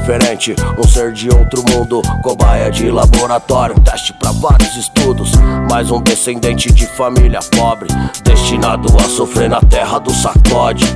diferente, um ser de outro mundo, cobaia de laboratório, teste pra vários estudos. Mais um descendente de família pobre, destinado a sofrer na terra do sacode.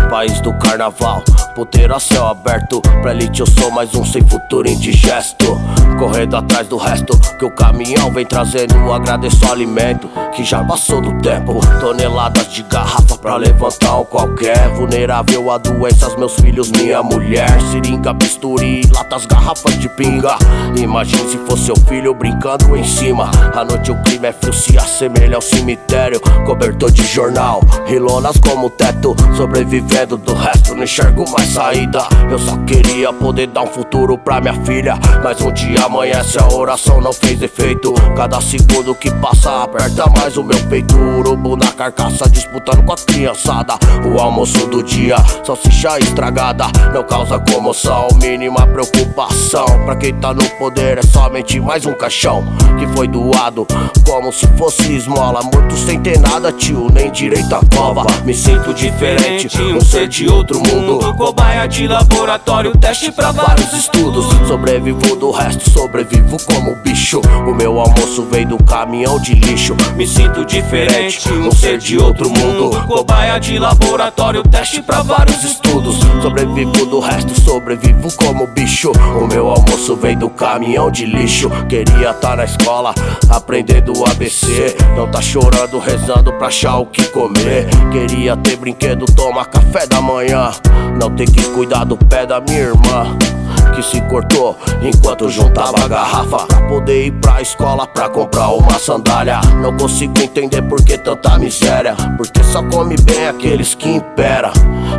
País do carnaval, puteiro a céu aberto, pra elite eu sou mais um sem futuro indigesto. Correndo atrás do resto que o caminhão vem trazendo, agradeço o alimento que já passou do tempo. Toneladas de garrafa pra levantar um qualquer, vulnerável a doenças, meus filhos, minha mulher. Seringa, bisturi, latas, garrafas de pinga. Imagine se fosse seu filho brincando em cima. À noite o clima é frio, se assemelha ao cemitério, cobertor de jornal e lonas como teto. Sobrevivendo do resto, não enxergo mais saída. Eu só queria poder dar um futuro pra minha filha, mas um dia amanhece, a oração não fez efeito. Cada segundo que passa aperta mais o meu peito. Urubu na carcaça disputando com a criançada. O almoço do dia, salsicha estragada, não causa comoção, mínima preocupação. Pra quem tá no poder é somente mais um caixão que foi doado como se fosse esmola. Morto sem ter nada, tio, nem direito à cova. Me sinto diferente, um ser de outro mundo, cobaia de laboratório, teste pra vários estudos. Sobrevivo do resto, sobrevivo como bicho. O meu almoço vem do caminhão de lixo. Me sinto diferente, um ser de outro mundo, cobaia de laboratório, teste pra vários estudos. Sobrevivo do resto, sobrevivo como bicho. O meu almoço vem do caminhão de lixo. Queria tá na escola, aprendendo o ABC, não tá chorando, rezando pra achar o que comer. Queria ter brinquedo, tomar café da manhã, não ter que cuidar do pé da minha irmã que se cortou enquanto juntava a garrafa pra poder ir pra escola pra comprar uma sandália. Não consigo entender por que tanta miséria, porque só come bem aqueles que impera.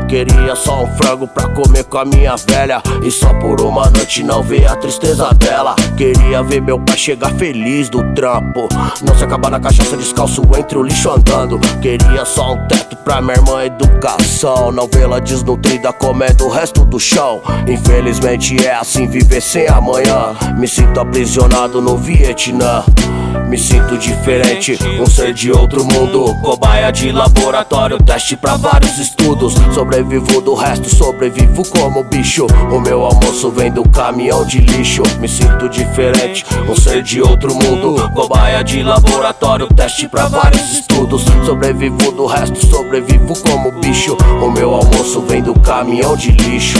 Queria só um frango pra comer com a minha velha e só por uma noite não ver a tristeza dela. Queria ver meu pai chegar feliz do trampo, não se acabar na cachaça descalço entre o lixo andando. Queria só um teto pra minha irmã, educação, não vê-la desnutrida comendo o resto do chão. Infelizmente é assim viver sem amanhã. Me sinto aprisionado no Vietnã. Me sinto diferente, um ser de outro mundo, cobaia de laboratório, teste pra vários estudos. Sobrevivo do resto, sobrevivo como bicho. O meu almoço vem do caminhão de lixo. Me sinto diferente, um ser de outro mundo, cobaia de laboratório, teste pra vários estudos. Sobrevivo do resto, sobrevivo como bicho. O meu almoço vem do caminhão de lixo.